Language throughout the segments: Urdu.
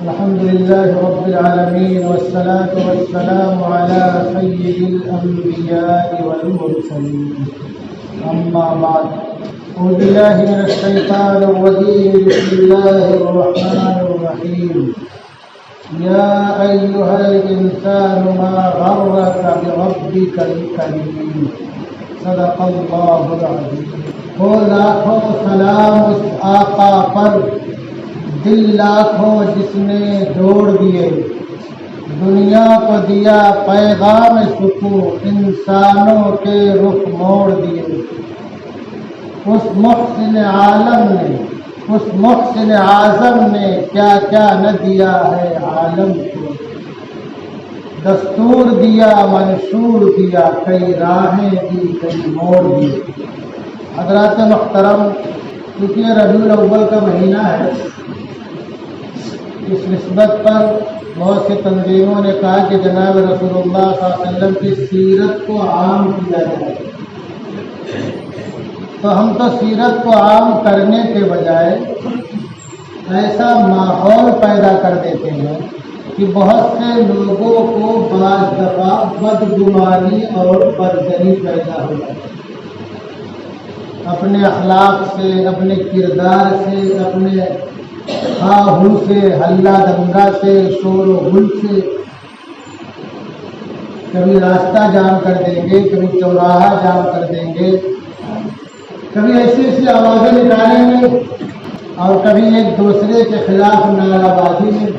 الحمد لله رب العالمين والصلاة والسلام على سيد الأنبياء والمرسلين أما بعد أعوذ بالله من الشيطان الرجيم بسم الله الرحمن الرحيم يا أيها الإنسان ما غرك بربك الكريم صدق الله العظيم. ہو لاکھوں سلام اس آقا پر دل لاکھوں جس نے جوڑ دیے، دنیا کو دیا پیغام سکون، انسانوں کے رخ موڑ دیے. اس محسن عالم نے، اس محسن اعظم نے کیا کیا نہ دیا ہے عالم کو. دستور دیا، منشور دیا، کئی راہیں دی، کئی موڑ دی. حضرات محترم، کیونکہ ربیع الاول کا مہینہ ہے، اس نسبت پر بہت سی تنظیموں نے کہا کہ جناب رسول اللہ صلی اللہ علیہ وسلم کی سیرت کو عام کیا جائے. تو ہم تو سیرت کو عام کرنے کے بجائے ایسا ماحول پیدا کر دیتے ہیں کہ بہت سے لوگوں کو بعض دفعہ بدگمانی اور برزنی پیدا ہو جاتی ہے. اپنے اخلاق سے، اپنے کردار سے، اپنے ہاہو سے، ہلہ دنگا سے، شور و غل سے کبھی راستہ جام کر دیں گے، کبھی چوراہا جام کر دیں گے، کبھی ایسی ایسی آوازیں نکالیں گے، اور کبھی ایک دوسرے کے خلاف نعرہ بازی میں،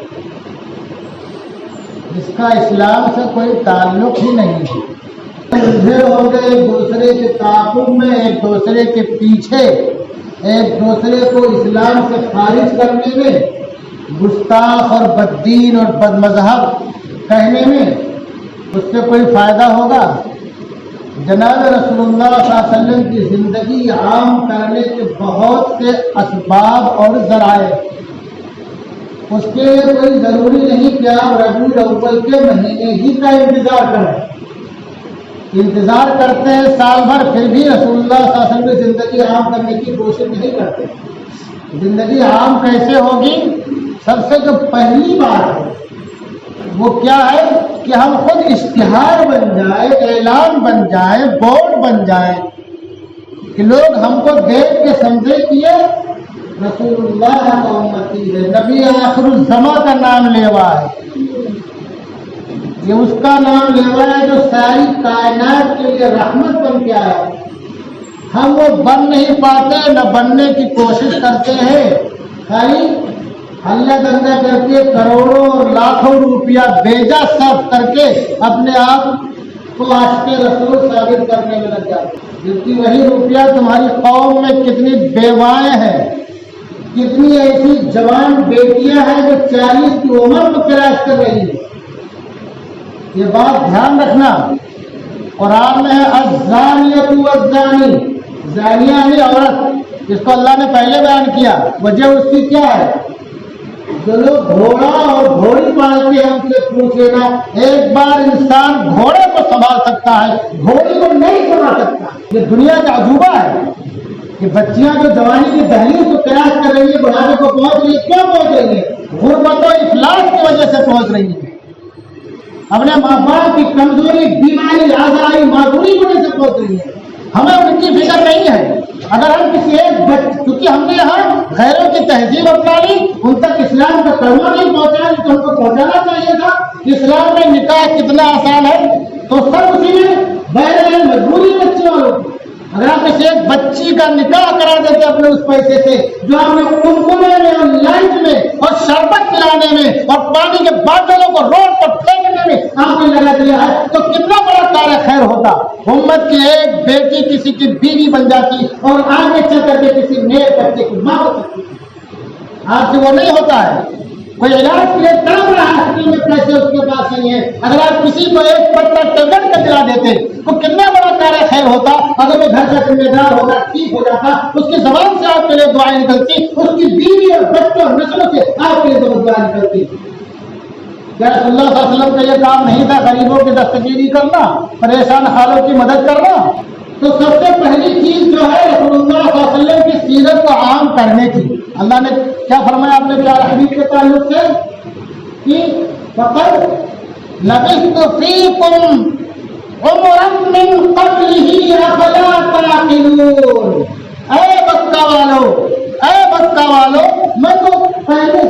جس کا اسلام سے کوئی تعلق ہی نہیں ہے. الجھے ہو گئے ایک دوسرے کے تعاقب میں، ایک دوسرے کے پیچھے، ایک دوسرے کو اسلام سے خارج کرنے میں، گستاخ اور بددین اور بد مذہب کہنے میں. اس سے کوئی فائدہ ہوگا؟ جناب رسول اللہ صلی اللہ علیہ وسلم کی زندگی عام کرنے کے بہت سے اسباب اور ذرائع. اس کے لیے کوئی ضروری نہیں کہ آپ ربیع الاول کے مہینے ہی کا انتظار کریں. انتظار کرتے ہیں سال بھر، پھر بھی رسول اللہ صلی اللہ علیہ وسلم کی زندگی عام کرنے کی کوشش نہیں کرتے. زندگی عام کیسے ہوگی؟ سب سے جو پہلی بات ہے وہ کیا ہے کہ ہم خود اشتہار بن جائے، اعلان بن جائے، بورڈ بن جائے کہ لوگ ہم کو دیکھ کے سمجھے کہ یہ رسول اللہ کا امتی ہے، نبی آخر الزماں کا نام لیوا ہے، یہ اس کا نام لیوا ہے جو ساری کائنات کے لیے رحمت بن کے آیا. ہم وہ بن نہیں پاتے، نہ بننے کی کوشش کرتے ہیں، خالی ہلہ دنگا کر کے کروڑوں اور لاکھوں روپیہ بیجا صرف کر کے اپنے آپ کو عاشق رسول ثابت کرنے میں لگ جاتے. جبکہ وہی روپیہ تمہاری قوم میں کتنی بیوائیں ہیں، کتنی ایسی جوان بیٹیاں ہیں جو 40 کی عمر میں کراش کر رہی ہیں. یہ بات دھیان رکھنا. قرآن میں ہے الزانیۃ والزانی، زانیہ یعنی عورت، جس کو اللہ نے پہلے بیان کیا. وجہ اس کی کیا ہے؟ جو لوگ گھوڑا اور گھوڑی پالتے ہیں ان سے پوچھ لینا، ایک بار انسان گھوڑے کو سنبھال سکتا ہے، گھوڑی کو نہیں سنبھال سکتا. یہ دنیا کا عجوبہ ہے کہ بچیاں جو جوانی کی دہلیز کو کراش کر رہی ہیں، بڑھاپے کو پہنچ رہی ہیں. کیوں پہنچ رہی ہیں؟ غربت و افلاس کی وجہ سے پہنچ رہی ہیں. اپنے ماں باپ کی کمزوری، بیماری، آزاری، معذوری کی وجہ سے پہنچ رہی ہے. ہمیں ان کی فکر نہیں ہے. اگر ہم کسی ایک کیونکہ ہم نے یہاں غیروں کی تہذیب اپنا لی، ان تک اسلام کا کلمہ نہیں پہنچایا تو ہم کو پہنچانا چاہیے تھا. اسلام میں نکاح کتنا آسان ہے، تو سب اسی میں بہرحال مجبوری بچے والوں کی. اگر آپ کسی ایک بچی کا نکاح کرا دیتے اپنے اس پیسے سے جو آپ نے کنکنے میں اور لائٹ میں اور شربت پلانے میں اور پانی کے باٹلوں کو روڈ پر پھینکنے میں آپ نے لگا دیا ہے، تو کتنا بڑا کار خیر ہوتا. امت کی ایک بیٹی کسی کی بیوی بن جاتی اور آگے چل کر کے کسی نئے بچے کی ماں ہو سکتی. آج سے وہ نہیں ہوتا ہے. کوئی علاج کے لیے تڑپ رہا ہے، ہاسپٹل میں پیسے اس کے پاس نہیں ہے. اگر آپ کسی کو ایک پتا ٹیبلٹ کا دلا دیتے تو کتنا بڑا کار خیر ہوتا. اگر وہ گھر کا ذمہ دار ہوگا، ٹھیک ہو جاتا، اس کی زبان سے آپ کے لیے دعائیں نکلتی، اس کی بیوی اور بچوں اور نسلوں سے آپ کے لیے دعائیں نکلتی. کیا رسول اللہ صلی اللہ علیہ وسلم کا یہ کام نہیں تھا غریبوں کی دستگیری کرنا، پریشان حالوں کی مدد کرنا؟ تو سب سے پہلی چیز جو ہے رسول اللہ صلی اللہ علیہ وسلم کی سیرت کو عام کرنے کی. اللہ نے کیا فرمایا اپنے پیارے حبیب کے تعلق سے؟ کہ فقط لبثت فیکم عمرا من قبلہ افلا تعقلون۔ اے مکہ والو میں تو پہلے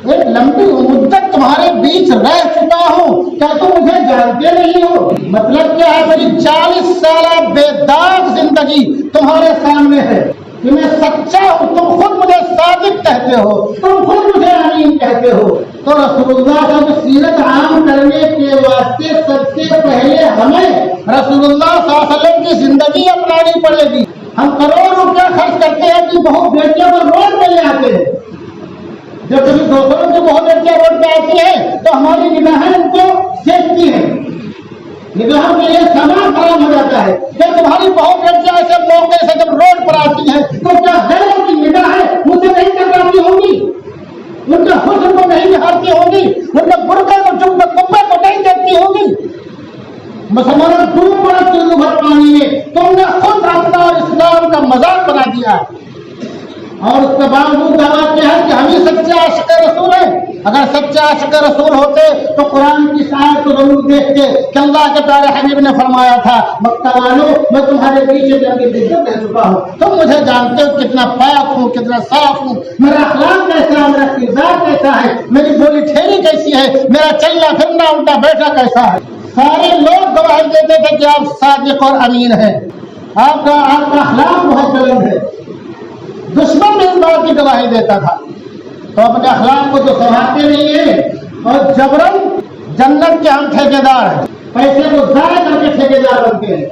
ایک لمبی مدت تمہارے بیچ رہ چکا ہوں، کیا تم مجھے جانتے نہیں ہو؟ مطلب کیا ہے؟ میری 40 سالہ بے داغ زندگی تمہارے سامنے ہے کہ میں سچا ہوں، تم خود مجھے صادق کہتے ہو، تم خود مجھے امین کہتے ہو۔ تو رسول اللہ کا سیرت عام کرنے کے واسطے سب سے پہلے ہمیں رسول اللہ صلی اللہ علیہ وسلم کی زندگی اپنانی پڑے گی۔ ہم کروڑ روپیہ خرچ کرتے ہیں کہ بہت بیٹیاں کو روڈ پہ لے آتے ہیں، جب کبھی دوسروں کی بہت بیٹیاں روڈ پہ آتی ہیں تو ہماری نگاہیں ان کو دیکھتی ہیں، نگاہوں کے لیے سامان خراب ہو جاتا ہے۔ جب تمہاری بہت بیٹیاں ایسے موقع سے جب روڈ پر آتی ہیں تو کیا غیروں کی نگاہیں مجھے نہیں ٹکراتی ہوں گی؟ ان کے حسن کو نہیں نہارتی ہوں گی؟ ان کے برقعے کو جم کے کپڑے کو نہیں دیکھتی ہوں گی؟ مسلمانوں ڈوب پڑا چلو بھر پانی میں، تم نے خود اپنا اور اسلام کا مذاق بنا دیا، اور اس کے باوجود دعویٰ کیا ہے کہ ہم ہی سچے عاشق رسول ہیں۔ اگر سچے عاشق رسول ہوتے تو قرآن کی آیت کو ضرور دیکھتے کہ اللہ کے پیارے حبیب نے فرمایا تھا مکہ والوں میں تمہارے پیچھے جب کی عزت رہ چکا ہوں، تم مجھے جانتے ہو کتنا پاک ہوں، کتنا صاف ہوں، میرا اخلاق کیسا ہے، میرا کردار کیسا ہے، میری بولی ٹھیری کیسی ہے، میرا چلنا پھرنا اٹھا بیٹھا کیسا ہے۔ سارے لوگ گواہی دیتے تھے کہ آپ صادق اور امین ہیں، آپ کا اخلاق بہت بلند ہے۔ دشمن بھی اس بات کی گواہی دیتا تھا۔ تو اپنے اخلاق کو تو سنبھالتے نہیں ہیں اور جبرن جنت کے ہم ٹھیکیدار ہیں، پیسے کو ضائع کر کے ٹھیکیدار بنتے ہیں۔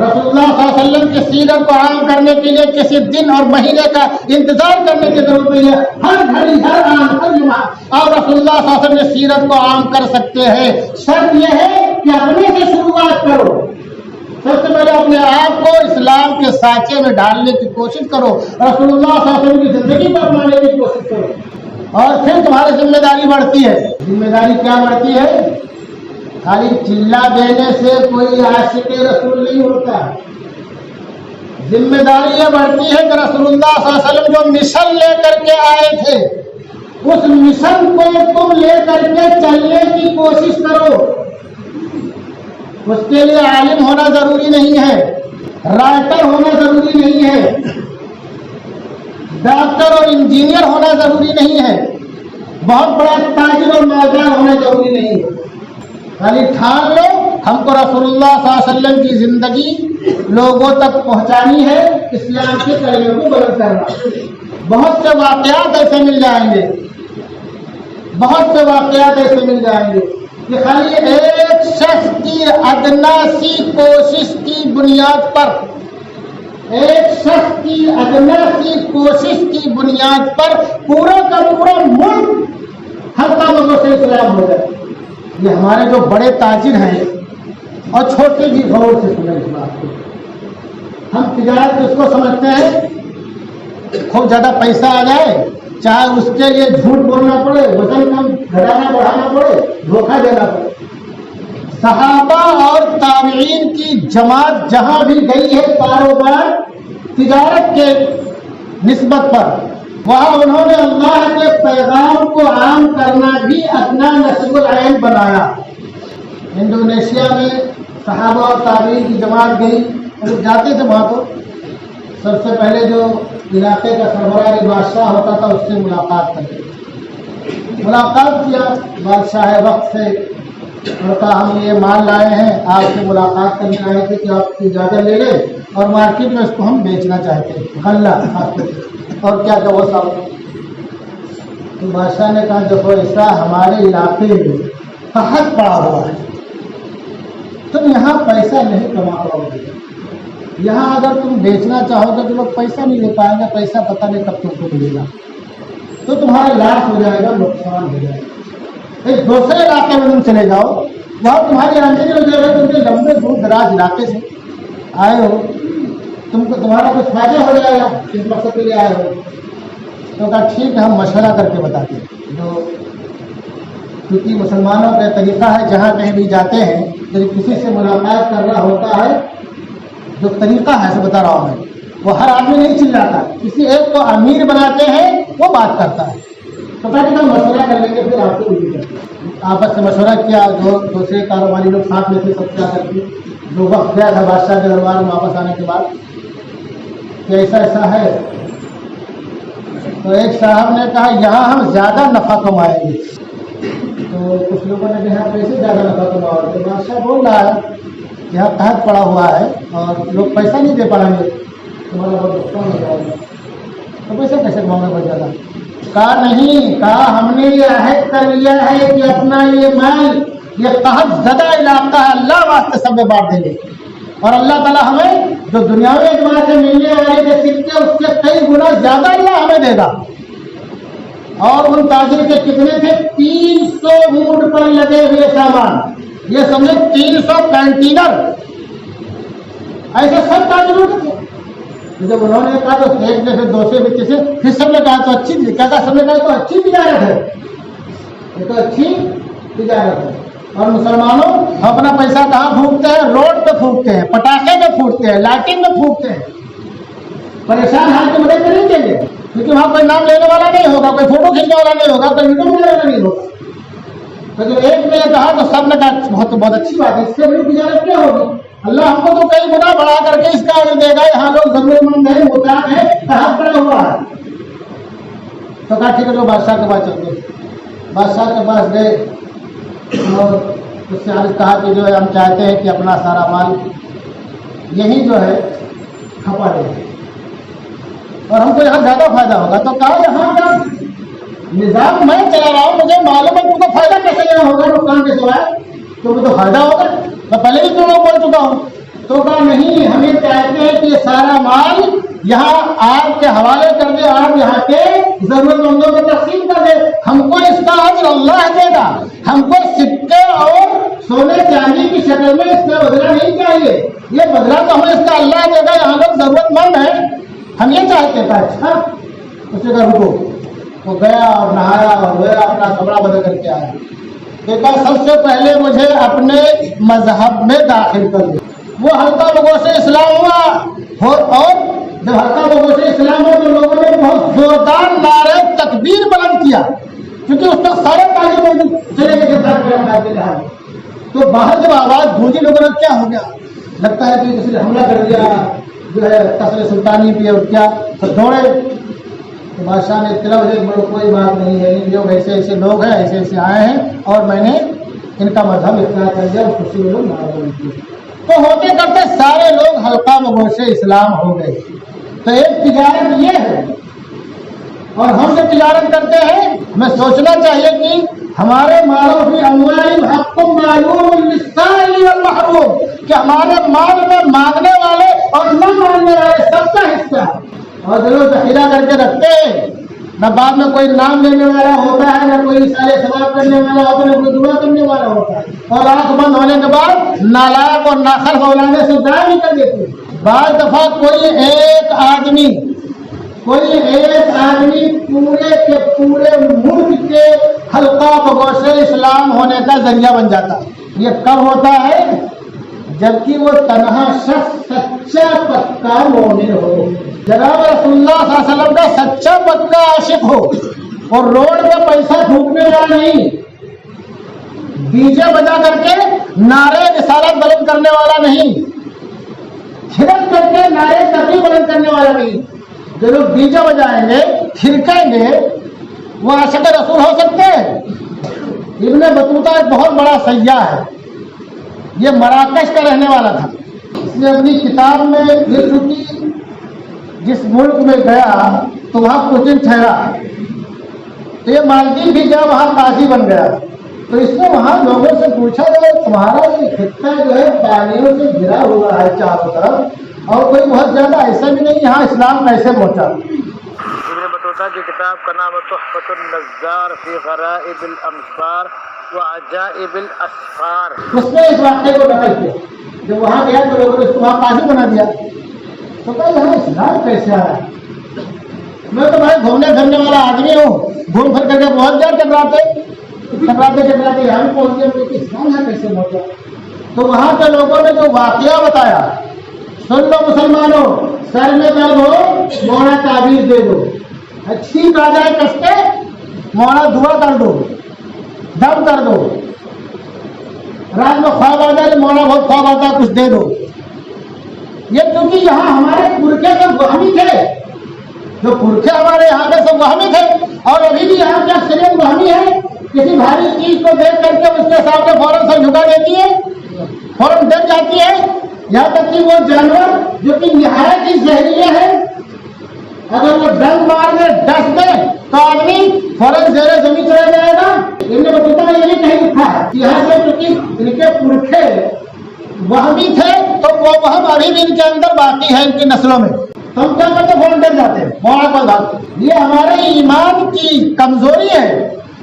رسول اللہ صلی اللہ علیہ وسلم کی سیرت کو عام کرنے کے لیے کسی دن اور مہینے کا انتظار کرنے کی ضرورت نہیں ہے، ہر گھڑی ہر آن ہر جمعہ اور رسول اللہ صلی اللہ علیہ وسلم کی سیرت کو عام کر سکتے ہیں۔ شرط یہ ہے کہ اپنے سے شروعات کرو، سب سے پہلے اپنے آپ کو اسلام کے سانچے میں ڈالنے کی کوشش کرو، رسول اللہ صلی اللہ علیہ وسلم کی زندگی کو اپنانے کی کوشش کرو، اور پھر تمہاری ذمہ داری بڑھتی ہے۔ ذمہ داری کیا بڑھتی ہے؟ خالی چلا دینے سے کوئی عاشق رسول نہیں ہوتا۔ ذمہ داری یہ بڑھتی ہے کہ رسول اللہ صلی اللہ علیہ وسلم جو مشن لے کر کے آئے تھے اس مشن کو تم لے کر کے چلنے کی کوشش کرو۔ اس کے لیے عالم ہونا ضروری نہیں ہے، رائٹر ہونا ضروری نہیں ہے، ڈاکٹر اور انجینئر ہونا ضروری نہیں ہے، بہت بڑا تاجر اور مالدار ہونا ضروری نہیں ہے۔ خالی ٹھان لو ہم کو رسول اللہ صلی اللہ علیہ وسلم کی زندگی لوگوں تک پہنچانی ہے، اسلام کے کلمے کو بلند کرنا۔ بہت سے واقعات ایسے مل جائیں گے، بہت سے واقعات ایسے مل جائیں گے کہ خالی ایک شخص کی ادنا سی کوشش کی بنیاد پر، ایک شخص کی ادنا سی کوشش کی بنیاد پر پورا کا پورا ملک ہر کاموں سے اسلام ہو جائے۔ یہ ہمارے جو بڑے تاجر ہیں اور چھوٹے بھی غور سے سنیں اس بات کو، ہم تجارت اس کو سمجھتے ہیں خوب زیادہ پیسہ آ جائے، چاہے اس کے لیے جھوٹ بولنا پڑے، وزن کم گھٹانا بڑھانا پڑے، دھوکہ دینا پڑے۔ صحابہ اور تابعین کی جماعت جہاں بھی گئی ہے کاروبار تجارت کے نسبت پر، وہاں انہوں نے اللہ کے پیغام کو عام کرنا بھی اپنا نصب العین بنایا۔ انڈونیشیا میں صحابہ اور تابعین کی جماعت گئی، جاتے تھے وہاں تو سب سے پہلے جو علاقے کا سربراہ بادشاہ ہوتا تھا اس سے ملاقات کرتے، ملاقات کیا بادشاہ وقت سے، اور کہا ہم یہ مال لائے ہیں، آپ سے ملاقات کرنے آئے تھے کہ آپ کی اجازت لے لیں اور مارکیٹ میں اس کو ہم بیچنا چاہتے ہیں، غلہ اور کیا کہ وہ سب۔ تو بادشاہ نے کہا دیکھو ایسا ہمارے علاقے میں قحط پڑا ہوا ہے، تم یہاں پیسہ نہیں کما پاؤ گے، یہاں اگر تم بیچنا چاہو گے تو لوگ پیسہ نہیں لے پائیں گے، پیسہ پتہ نہیں کب تم کو ملے گا، تو تمہارا لاس ہو جائے گا، نقصان ہو جائے گا۔ ایک دوسرے علاقے میں تم چلے جاؤ، وہاں تمہاری آمدنی ہو جائے گا، تم کے لمبے دور دراز علاقے سے آئے ہو، تم کو تمہارا کچھ فائدہ ہو جائے گا، کس مقصد کے لیے آئے ہو۔ تو کہا ٹھیک ہے ہم مشورہ کر کے بتاتے ہیں، جو کیونکہ مسلمانوں کا طریقہ ہے جہاں کہیں بھی جاتے ہیں جب کسی سے ملاقات کرنا ہوتا ہے، جو طریقہ ہے سے بتا رہا ہوں میں، وہ ہر آدمی نہیں چلاتا، کسی ایک کو امیر بناتے ہیں وہ بات کرتا ہے، تو کہا مشورہ کر لیں گے پھر آپ کو آپس سے مشورہ کیا. دوسرے کاروباری لوگ ساتھ میں تھے سب کیا کرتے. جو وقت گیا تھا بادشاہ کے دربار میں واپس آنے کے بعد کہ ایسا ہے, تو ایک صاحب نے کہا یہاں ہم زیادہ نفع کمائیں گے. تو کچھ لوگوں نے کہا کیسے زیادہ نفع کماؤ گے. بادشاہ بول رہا ہے یہاں قحط پڑا ہوا ہے اور لوگ پیسہ نہیں دے پائیں گے, تمہارا بہت نقصان ہو جائے گا. تو پیسہ کیسے کماؤں گے بہت زیادہ. کہا نہیں, کہا ہم نے یہ عہد کر لیا ہے کہ اپنا یہ مال, یہ قحط زدہ علاقہ ہے, اللہ واسطے سب میں بانٹ دیں گے. اور اللہ تعالیٰ ہمیں جو دنیاوی اعتبار سے ملنے والے کے سکے اس کے کئی گنا زیادہ اللہ ہمیں دے گا. اور ان تاجر کے کتنے تھے, 300 اونٹ پر لگے ہوئے سامان. یہ سمجھے 300 کنٹینر ایسے سب تاجروں کے تھے. جب انہوں نے کہا تو ایک جیسے دوسرے بچے سے پھر سب نے کہا تو اچھی کیا کہا, سب نے کہا تو اچھی تجارت ہے, یہ تو اچھی تجارت ہے. اور مسلمانوں ہم اپنا پیسہ کہاں پھونکتے ہیں, روڈ پہ پھونکتے ہیں, پٹاخے میں پھونکتے ہیں, لائٹنگ میں پھونکتے ہیں. پریشان حال کی مدد نہیں دیں گے کیونکہ وہاں کوئی نام لینے والا نہیں ہوگا, کوئی فوٹو کھینچنے والا نہیں ہوگا, کوئی ویڈیو بنانے والا نہیں ہوگا. تو جب ایک نے کہا تو سب نے کہا بہت اچھی بات ہے, اس سے بڑی تجارت کیا ہوگی. اللہ ہم کو تو کئی گنا بڑھا کر کے اس کا دے گا. یہاں لوگ ضرورت مند ہیں, محتاج ہیں, قحط پڑا ہوا ہے. تو کہا ٹھیک ہے لوگ بادشاہ کے پاس چلتے. بادشاہ کے پاس گئے اور اس سے عرض کہا کہ جو ہے ہم چاہتے ہیں کہ اپنا سارا مال یہی جو ہے کھپا دیں اور ہم کو یہاں زیادہ فائدہ ہوگا. تو کہا یہاں کا نظام میں چلا رہا ہوں, مجھے معلوم ہے تم کو فائدہ کیسے لینا ہوگا, نقصان کیسے ہوا ہے, تمہیں تو فائدہ ہوگا. میں پہلے بھی تم لوگ بول چکا ہوں. تو کہا نہیں, ہمیں چاہتے ہیں کہ یہ سارا مال یہاں آپ کے حوالے کر دے, آپ یہاں کے ضرورت مندوں کو تقسیم کر دے. ہم کو اس کا اجر اللہ دے گا, ہم کو سکے اور سونے چاندی کی شکل میں اس کا بدلہ نہیں چاہیے. یہ بدلہ تو ہمیں اس کا اللہ دے گا, یہاں لوگ ضرورت مند ہیں, ہم یہ چاہتے ہیں. اچھا اس نے کہا رکو. وہ گیا اور نہایا اور گیا اپنا کپڑا بدل کر کے آیا. دیکھا سب سے پہلے مجھے اپنے مذہب میں داخل کر دیا. وہ حلقہ لوگوں سے اسلام ہوا, اور جب حلقہ لوگوں سے اسلام ہوا تو لوگوں نے بہت زوردار نعرے تکبیر بلند کیا, کیونکہ اس وقت سارے تاجر چلے گئے. تو باہر جب آواز گونجی لوگوں نے کیا ہو گیا, لگتا ہے کہ کسی نے حملہ کر دیا, جو ہے قصر سلطانی پہ اور کیا, تو دوڑے. تو بادشاہ نے اطلاع ہوئی کہ کوئی بات نہیں ہے, لوگ ایسے ایسے لوگ ہیں, ایسے ایسے آئے ہیں اور میں نے ان کا مذہب اختیار کر دیا, اور خوشی میں لوگ نعرہ بلند کیے. تو ہوتے کرتے سارے لوگ حلقہ مغوش اسلام ہو گئے. تو ایک تجارت یہ ہے, اور ہم جو تجارت کرتے ہیں ہمیں سوچنا چاہیے کہ ہمارے مالوں کی اموال حق معلوم للسائل والمحروم, کہ ہمارے مال میں مانگنے والے اور نہ مانگنے والے سب کا حصہ ہے. اور جو ذخیرہ کر کے رکھتے ہیں, نہ بعد میں کوئی نام لینے والا ہوتا ہے, نہ کوئی سارے ثواب کرنے والا ہوتا ہے, نہ کوئی دعا کرنے والا ہوتا ہے, اور آنکھ بند ہونے کے بعد نالائق اور ناخرف اولانے سے ضائع بھی کر دیتے ہیں. بعض دفعہ کوئی ایک آدمی پورے کے پورے ملک کے حلقہ بگوش اسلام ہونے کا ذریعہ بن جاتا ہے. یہ کب ہوتا ہے, جبکہ وہ تنہا شخص سچا پکا مومن ہو, جناب رسول اللہ صلی اللہ علیہ وسلم کا سچا پکا عاشق ہو, اور روڈ پہ پیسہ پھونکنے والا نہیں, ڈی جے بجا کر کے نعرے رسالت بلند کرنے والا نہیں, چھڑک کر کے نعرے تقریر بلند کرنے والا نہیں. جو لوگ ڈی جے بجائیں گے, کھڑکیں گے, وہ عاشق رسول ہو سکتے ہیں. ابن بطوطہ ایک بہت بڑا سیاح ہے, یہ مراکش کا رہنے والا تھا. اس نے اپنی کتاب میں لکھ کی جس ملک میں گیا تو وہاں کچھ دن ٹھہرا, تو یہ مالدیپ بھی گیا, وہاں قاضی بن گیا. تو اس نے وہاں لوگوں سے پوچھا کہ تمہارا یہ خطہ جو ہے پانیوں سے گھرا ہوا ہے چاروں طرف, اور کوئی بہت زیادہ ایسا بھی نہیں, یہاں اسلام کیسے پہنچا. ابن بطوطہ کی کتاب کا نام تحفۃ النظار فی غرائب الامصار وعجائب الاسفار. اس نے اس واقعے کو نقل کیا. جب وہاں گیا تو لوگوں نے اس کو وہاں قاضی بنا دیا. تو کہا یہاں اسلام کیسے آیا, میں تو بھائی گھومنے پھرنے والا آدمی ہوں, گھوم پھر کر کے بہت دیر ٹکراتے یہاں بھی پہنچ گئے, کہ اسلام یہاں کیسے پہنچا. تو وہاں کے لوگوں نے جو واقعہ بتایا, سن لو مسلمانوں, سر میں درد ہو موڑا تعبیر دے دو, اچھی تازہ کستے مولانا دعا کر دو، دم کر دو، رات میں خواب آ جائے مولانا بہت خواب آتا ہے کچھ دے دو. یہ کیونکہ یہاں ہمارے پرکھے سب وہمی تھے، جو پرکھے ہمارے یہاں کے سب وہمی تھے، اور ابھی بھی یہاں کی اکثریت وہمی ہے. کسی بھاری چیز کو دیکھ کر کے اس کے سامنے فوراً سے جھکا دیتی ہے، فوراً ڈر جاتی ہے. یہاں تک کہ وہ جانور جو کہ نہایت ہی زہریلے ہیں، اگر وہ ڈنگ مار دے ڈس دے تو آدمی فوراً زیر زمین چلا جائے گا. ان نے بتایا یہ نہیں کہیں لکھا ہے. یہاں سے کیونکہ ان کے پرکھے وہمی تھے تو وہ وہم ابھی بھی ان کے اندر باقی ہے، ان کی نسلوں میں. تو ہم کیا کرتے فوراً ڈر جاتے ہیں، مولا کوئی بات نہیں. یہ ہمارے ایمان کی کمزوری ہے.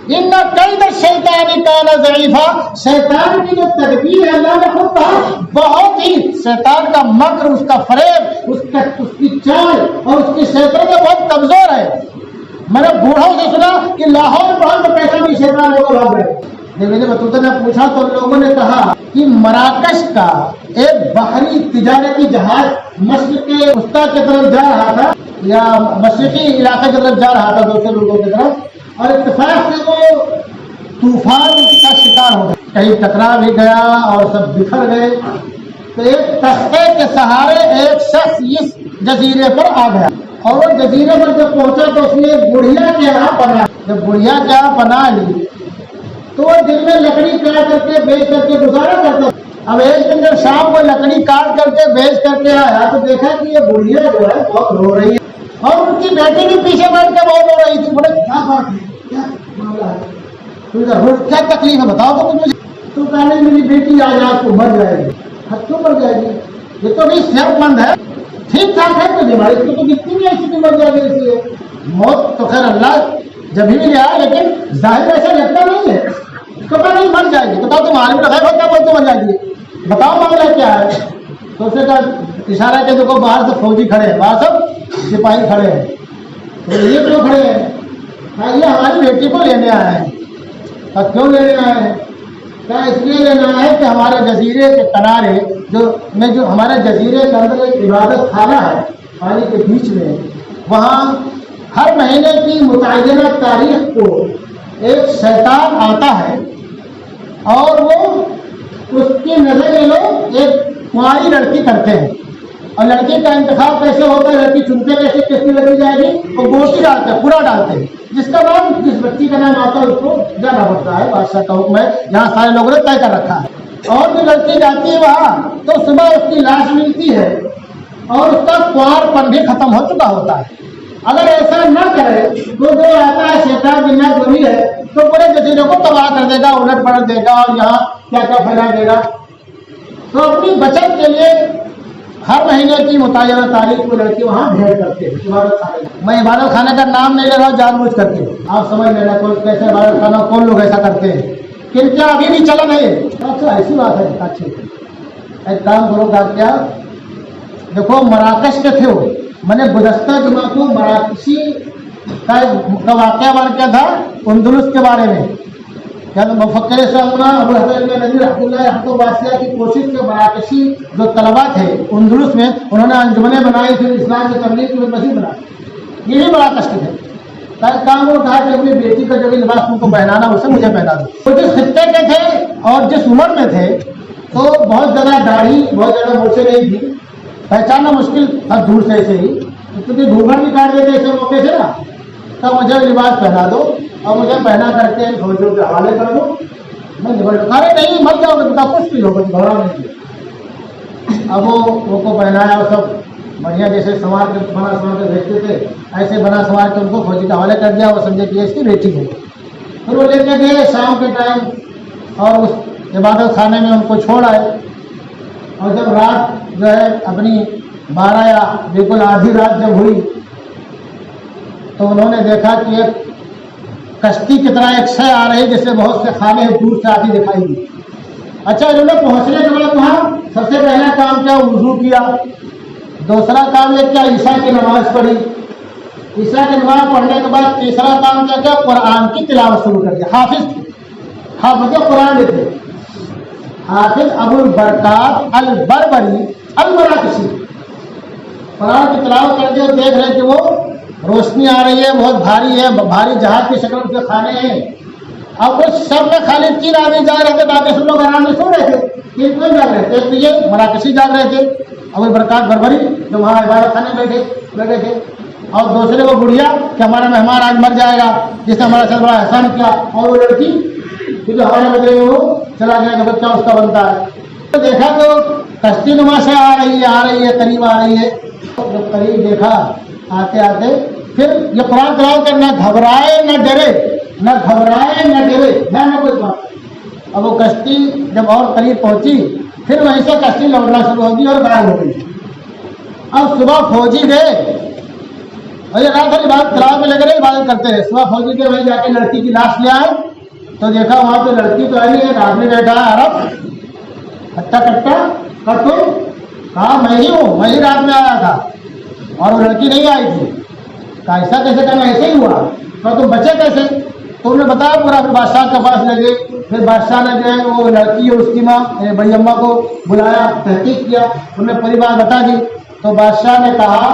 ان کید الشیطان کان ضعیفا، شیطان کی جو تدبیر ہے اللہ نے خود کہا بہت ہی، شیطان کا مکر، اس کا فریب، اس کی چال اور اس کی شیطان بہت کمزور ہے. میں نے بوڑھوں سے سنا کہ لاہور پہنچ تو کیسا بھی شیطان لوگ بھاگ گئے. جب میرے بطوطے نے پوچھا تو لوگوں نے کہا کہ مراکش کا ایک بحری تجارتی جہاز مشرق کے وسطیٰ کی طرف جا رہا تھا، یا مشرقی علاقے کی طرف جا رہا تھا دوسرے ملکوں کی طرف، اور اتفاق سے وہ طوفان کا شکار ہو گیا. کہیں ٹکرا بھی گیا اور سب بکھر گئے. تو ایک تختے کے سہارے ایک شخص اس جزیرے پر آ گیا، اور وہ جزیرے پر جب پہنچا تو اس نے ایک بڑھیا کے یہاں پناہ. جب بڑھیا کے یہاں پناہ لی تو وہ دن میں لکڑی کاٹ کر کے بیچ کر کے گزارا کرتا. اب ایک دن جب شام کو لکڑی کاٹ کر کے بیچ کر کے آیا تو دیکھا کہ یہ بڑھیا جو ہے بہت رو رہی ہے، اور ان کی بیٹی بھی پیچھے بیٹھ کے بہت رو رہی تھی. بولے کیا بات ہے، کیا معاملہ ہے، کیا تکلیف ہے بتاؤ تو مجھے. تو کہنے میری بیٹی آج رات کو مر جائے گی. کیوں مر جائے گی؟ یہ تو بھی صحت مند ہے، ٹھیک ٹھاک ہے، تو بیماری اس کو تو دکھتی نہیں ایسی کی مر جائے گی. اس لیے موت تو خیر اللہ جب بھی لے آئے، لیکن ظاہر ایسا لگتا نہیں ہے. تو کہا نہیں مر جائے گی. تو کہا تم عالم غیب ہوتا بولتے مر جائے گی، بتاؤ معاملہ کیا ہے. تو اسے کہا اشارہ کے دیکھو باہر سے فوجی کھڑے ہیں، باہر سب سپاہی کھڑے ہیں. تو یہ کیوں کھڑے ہیں؟ یہ ہماری بیٹی کو لینے آئے ہیں. اور کیوں لینے آئے ہیں؟ کیا اس لیے لینا ہے کہ ہمارے جزیرے کے کنارے جو ہمارے جزیرے کے اندر ایک عبادت خانہ ہے پانی کے بیچ میں، وہاں ہر مہینے کی متعینہ تاریخ کو ایک شیطان آتا ہے اور وہ اس کی نظر میں لوگ ایک کنواری لڑکی کرتے ہیں. اور لڑکی کا انتخاب کیسے ہوتا ہے، لڑکی چنتے کیسے کس کی لڑکی جائے گی، وہ گوشتی ڈالتے ہیں، پورا ڈالتے ہیں. جس کا نام جس بچی کا نام آتا ہے اس کو جانا پڑتا ہے. بادشاہ کا حکم ہے، یہاں سارے لوگوں نے طے کر رکھا ہے. اور جو لڑکی جاتی ہے وہاں تو صبح اس کی لاش ملتی ہے اور اس کا کنوار پن بھی ختم ہو چکا ہوتا ہے. اگر ایسا نہ کرے تو جو آتا ہے شیطان جنات وہی ہے، تو پورے جزیرے کو تباہ کر دے گا، الٹ پلٹ دے گا اور یہاں کیا کیا پھیلا دے گا. تو اپنی بچت کے لیے ہر مہینے کی متعینہ تاریخ کو لڑکی وہاں بھیڑ کرتے ہیں عبادت خانے. میں عبادت خانے کا نام نہیں لے رہا ہوں جان بوجھ کر کے، آپ سمجھ لینا کیسے عبادت خانہ کون لوگ ایسا کرتے ہیں. کہ کیا ابھی بھی چلن ہے؟ اچھا ایسی بات ہے. اچھا ایک کام کرو گا کیا، دیکھو مراکش کے تھے وہ، میں نے گزشتہ جمعہ کو مراکشی کا واقعہ بار کیا تھا اندلس کے بارے میں. مفکر سلمان ابو حسین نبی رحمۃ اللہ رحمۃ واسعہ کی کوشش سے مراکشی جو طلبا تھے اندلس میں، انہوں نے انجمنیں بنائی، پھر اسلام کی تبلیغ کی مسجد بنائی. یہ بھی مراکش کے تھے. کام وہ کہا کہ اپنی بیٹی کا جو بھی لباس تم کو پہنانا اسے مجھے پہنا دو. وہ جس خطے کے تھے اور جس عمر میں تھے تو بہت زیادہ داڑھی، بہت زیادہ مورچے نہیں تھی، پہچاننا مشکل تھا دور سے ایسے ہی، کیونکہ گھونگھٹ بھی کاٹ دیتے ایسے موقع سے نا. تو مجھے لباس پہنا دو اور مجھے پہنا کر کے فوجیوں کے حوالے کر دو. میں ارے نہیں مر جاؤ گے، بتا کچھ بھی ہوگا، گھبراؤ نہیں. اب وہ کو پہنایا اور سب بڑھیا جیسے سنوار کے بنا سنوار کے بھیجتے تھے ایسے بنا سنوار کے ان کو فوجی کے حوالے کر دیا. وہ سمجھے کہ اس کی بیٹی ہے. پھر وہ لے کے گئے شام کے ٹائم اور اس عبادت خانے میں ان کو چھوڑ آئے. اور جب رات جو ہے اپنی 12 یا بالکل آدھی رات جب ہوئی تو انہوں نے دیکھا کہ ایک کشتی کی طرح ایک شے آ رہی جس سے بہت سے خانے دور سے آتی دکھائی دی. اچھا انہوں نے پہنچنے کے بعد وہاں سب سے پہلا کام کیا، وضو کیا. دوسرا کام یہ کیا، عشاء کی نماز پڑھی. عشاء کی نماز پڑھنے کے بعد تیسرا کام کیا، قرآن کی تلاوت شروع کر دیا. حافظ تھے، حافظ قرآن تھے، حافظ ابو البرکات البربری المراکشی. قرآن کی تلاوت کر کے دیکھ رہے کہ وہ روشنی آ رہی ہے، بہت بھاری ہے، بھاری جہاز کی شکل کے کھانے ہیں. اب اس سب میں خالی 3 آدمی جاگ رہے تھے، باقی سب لوگ آرام سے سو رہے تھے. 3 کون جاگ رہے تھے؟ ایک تو یہ مراکشی جاگ رہے تھے، ابو برکات بربری جو وہاں عبادت خانے بیٹھے تھے، اور دوسرے وہ بڑھیا کہ ہمارا مہمان آج مر جائے گا جس نے ہمارا ساتھ بڑا احسان کیا، اور وہ لڑکی جو ہمارے بدلے میں وہ چلا گیا کہ بچہ اس کا بنتا ہے. تو دیکھا تو کشتی نما سے آ رہی ہے، قریب آ رہی ہے. جب قریب دیکھا آتے آتے پھر یہ قرآن تلاوت کرنا، گھبرائے نہ ڈرے، نہ کوئی بات. اب وہ کشتی جب اور قریب پہنچی پھر وہیں سے کشتی لوٹنا شروع ہوگی اور غائب ہو گئی. اب صبح فوجی گئے اور یہ رات بھر عبادت تلاوت میں لگے رہے، عبادت کرتے رہے. صبح فوجی کے وہیں جا کے لڑکی کی لاش لے آئے تو دیکھا وہاں پہ لڑکی تو نہیں ہے، ایک آدمی بیٹھا ہے عرب ہٹا کٹا کٹو. کہا میں ہی ہوں، میں ہی رات میں آیا تھا اور وہ لڑکی نہیں آئی تھی. کہا ایسا کیسے؟ کہنا ایسے ہی ہوا. کہا تم بچے کیسے؟ تو انہوں نے بتایا پورا. پھر بادشاہ کے پاس لگے، پھر بادشاہ نے جو ہے وہ لڑکی اور اس کی ماں بڑی اماں کو بلایا، تحقیق کیا، انہوں نے پوری بات بتا دی. تو بادشاہ نے کہا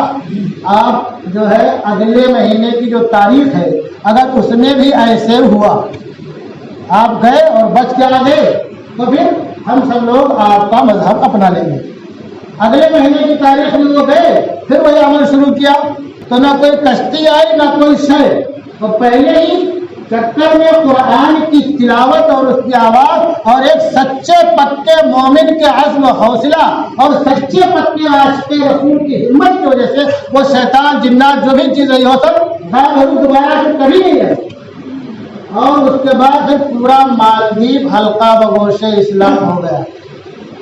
آپ جو ہے اگلے مہینے کی جو تاریخ ہے اگر اس میں بھی ایسے ہوا آپ گئے اور بچ کے آ گئے تو پھر ہم سب لوگ آپ کا مذہب اپنا لیں گے. اگلے مہینے کی تاریخ میں وہ گئے، پھر وہی عمل شروع کیا تو نہ کوئی کشتی آئی نہ کوئی شے. تو پہلے ہی چکر میں قرآن کی تلاوت اور اس کی آواز اور ایک سچے پکے مومن کے عزم و حوصلہ اور سچے پکے عاشق رسول کی ہمت کی وجہ سے وہ شیطان جنات جو بھی چیز رہی ہو سب دوبارہ سے کبھی نہیں ہے. اور اس کے بعد پھر پورا مالدیپ حلقہ بگوش اسلام ہو گیا.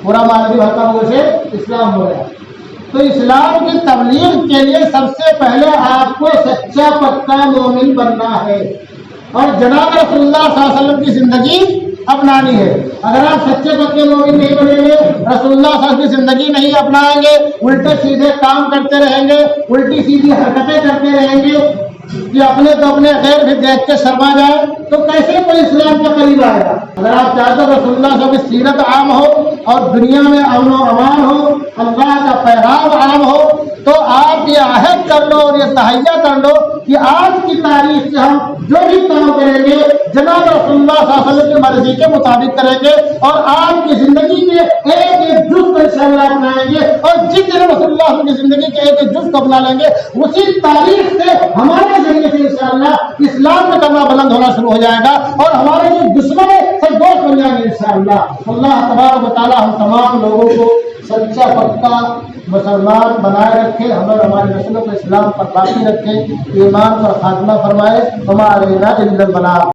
پورا مالدیپ حلقہ بگوش اسلام ہو گیا. تو اسلام کی تبلیغ کے لیے سب سے پہلے آپ کو سچا پکا مومن بننا ہے اور جناب رسول اللہ صلی اللہ علیہ وسلم کی زندگی اپنانی ہے. اگر آپ سچے پکے مومن نہیں بنیں گے، رسول اللہ صلی اللہ علیہ وسلم کی زندگی نہیں اپنائیں گے، الٹے سیدھے کام کرتے رہیں گے، الٹی سیدھی حرکتیں کرتے رہیں گے کہ اپنے تو اپنے غیر بھی دیکھ کے شرما جائے تو کیسے کوئی اسلام کے قریب آئے گا. اگر آپ چاہتے ہو رسول اللہ صلی اللہ علیہ وسلم کی سیرت عام ہو اور دنیا میں امن و امان ہو، اللہ کا پیغام عام ہو، تو آپ یہ عہد کر لو اور یہ تہیہ کر لو کہ آج کی تاریخ سے ہم جو بھی کام کریں گے جناب رسول اللہ صلی اللہ علیہ وسلم کی مرضی کے مطابق کریں گے اور آپ کی زندگی کے ایک جز کو انشاءاللہ اپنائیں گے. اور جس دن رسول اللہ صلی اللہ علیہ وسلم کی زندگی کے ایک جز کو اپنا لیں گے اسی تاریخ سے ہمارے ذریعے سے انشاءاللہ اسلام میں کلمہ بلند ہونا شروع ہو جائے گا اور ہمارے جو دشمن ہے سب دوست بن جائیں گے انشاءاللہ. اللہ تبارک و تعالی ہم تمام لوگوں کو سچا پکا مسلمان بنائے رکھے، ہمیں ہماری نسلوں کو اسلام پر باقی رکھے، ایمان پر خاتمہ فرمائے. وما علینا الا البلاغ.